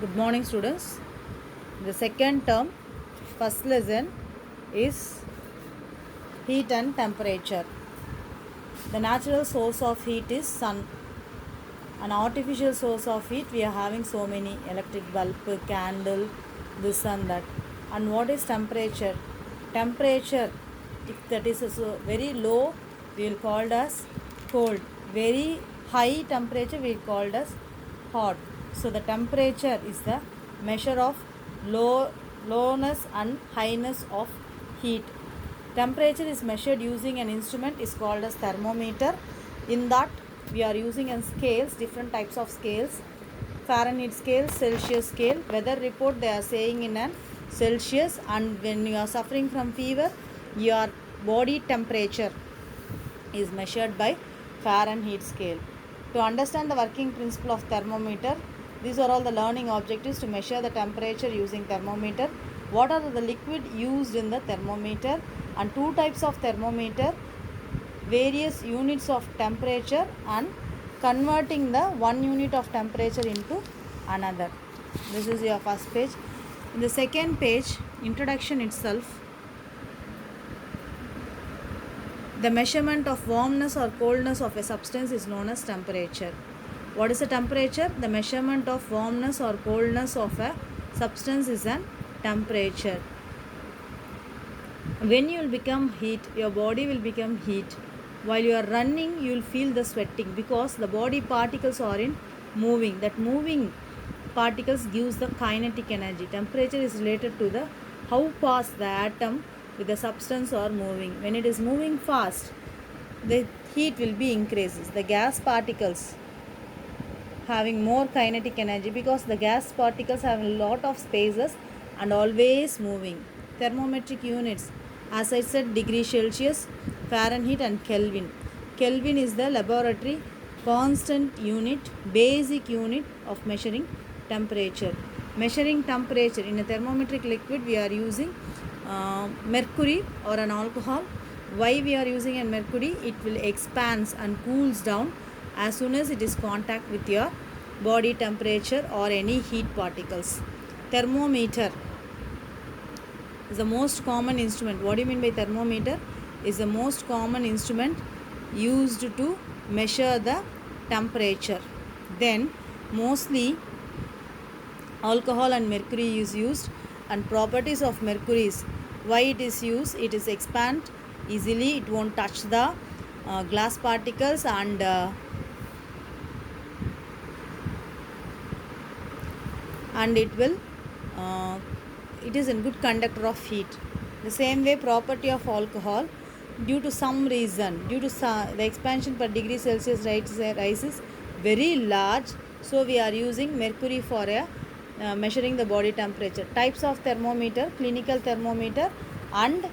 Good morning, students. The second term, first lesson is heat and temperature. The natural source of heat is sun. An artificial source of heat, we are having so many electric bulb, candle, this and that. And what is temperature? Temperature, if that is very low, we will call it as cold. Very high temperature, we will call it as hot. So the temperature is the measure of lowness and highness of heat. Temperature is measured using an instrument is called as thermometer. In that we are using in scales, different types of scales. Fahrenheit scale, Celsius scale. Weather report they are saying in an Celsius, and when you are suffering from fever, your body temperature is measured by Fahrenheit scale. To understand the working principle of thermometer, these are all the learning objectives to measure the temperature using thermometer. What are the liquid used in the thermometer, and two types of thermometer, various units of temperature, and converting the one unit of temperature into another. This is your first page. In the second page, introduction itself, the measurement of warmness or coldness of a substance is known as temperature. What is a temperature? The measurement of warmness or coldness of a substance is a temperature. When you will become heat, your body will become heat. While you are running, you will feel the sweating because the body particles are in moving. That moving particles gives the kinetic energy. Temperature is related to the how fast the atom with the substance are moving. When it is moving fast, the heat will be increases. The gas particles having more kinetic energy because the gas particles have a lot of spaces and always moving. Thermometric units, as I said, degree Celsius, Fahrenheit and Kelvin. Kelvin is the laboratory constant unit, basic unit of measuring temperature. Measuring temperature in a thermometric liquid, we are using mercury or an alcohol. Why we are using a mercury? It will expands and cools down as soon as it is contact with your body temperature or any heat particles. Thermometer is the most common instrument. What do you mean by thermometer? Is the most common instrument used to measure the temperature. Then mostly alcohol and mercury is used, and properties of mercury is why it is used. It is expand easily, it won't touch the glass particles, and it will it is a good conductor of heat. The same way property of alcohol, due to some reason, due to the expansion per degree Celsius rises very large, so we are using mercury for measuring the body temperature. Types of thermometer, clinical thermometer and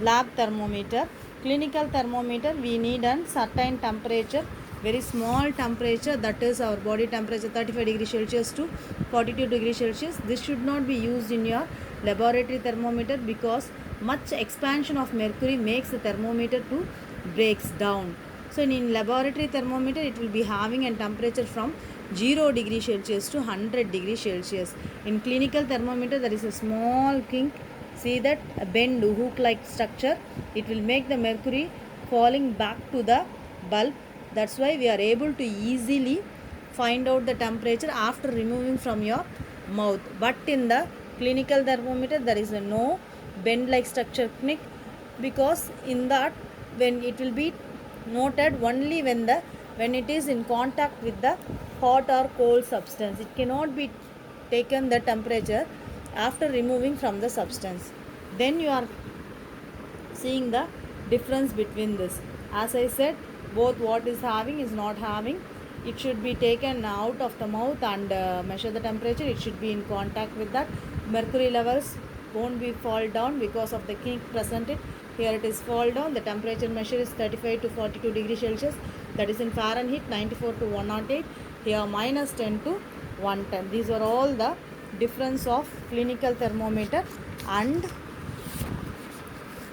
lab thermometer. Clinical thermometer, we need a certain temperature, very small temperature, that is our body temperature 35 degrees Celsius to 42 degrees Celsius. This should not be used in your laboratory thermometer because much expansion of mercury makes the thermometer to breaks down. So in laboratory thermometer, it will be having a temperature from 0 degrees Celsius to 100 degrees Celsius. In clinical thermometer, there is a small kink. See that a bend hook like structure, it will make the mercury falling back to the bulb. That's why we are able to easily find out the temperature after removing from your mouth. But in the clinical thermometer, there is a no bend like structure kink, because in that when it will be noted only when it is in contact with the hot or cold substance. It cannot be taken the temperature after removing from the substance. Then you are seeing the difference between this. As I said, both what is having is not having. It should be taken out of the mouth and measure the temperature. It should be in contact with that. Mercury levels won't be fall down because of the kink presented. Here it is fall down. The temperature measure is 35 to 42 degrees Celsius. That is in Fahrenheit, 94 to 108. Here minus 10 to 110. These are all the difference of clinical thermometer and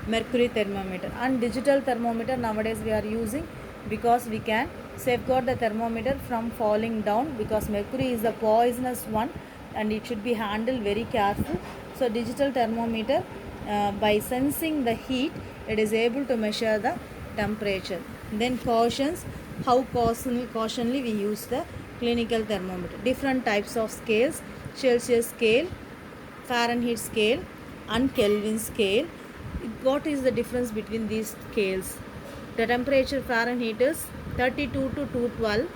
mercury thermometer. And digital thermometer nowadays we are using because we can safeguard the thermometer from falling down because mercury is the poisonous one and it should be handled very careful. So digital thermometer, by sensing the heat, it is able to measure the temperature. Then cautions, how cautionly we use the clinical thermometer. Different types of scales: Celsius scale, Fahrenheit scale, and Kelvin scale. What is the difference between these scales? The temperature Fahrenheit is 32 to 212,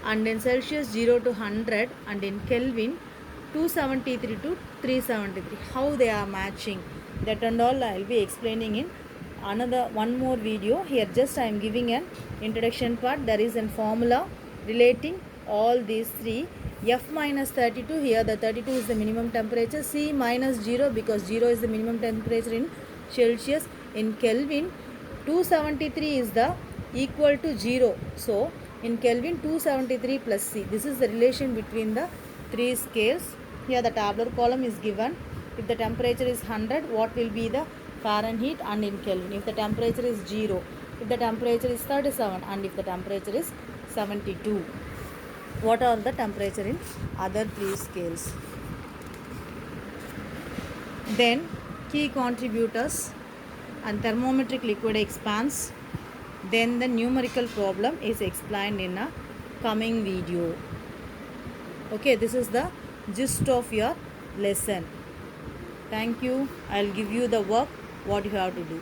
and in Celsius 0 to 100, and in Kelvin 273 to 373. How they are matching, that and all I will be explaining in another one more video. Here just I am giving an introduction part. There is a formula relating all these three. F minus 32, here the 32 is the minimum temperature. C minus 0 because 0 is the minimum temperature in Celsius. In Kelvin 273 is the equal to 0. So in Kelvin 273 plus C. This is the relation between the three scales. Here the tabular column is given. If the temperature is 100, what will be the Fahrenheit and in Kelvin? If the temperature is 0, if the temperature is 37, and if the temperature is 72, what are the temperature in other three scales? Then key contributors and thermometric liquid expands. Then the numerical problem is explained in a coming video. Okay, this is the gist of your lesson. Thank you. I'll give you the work what you have to do.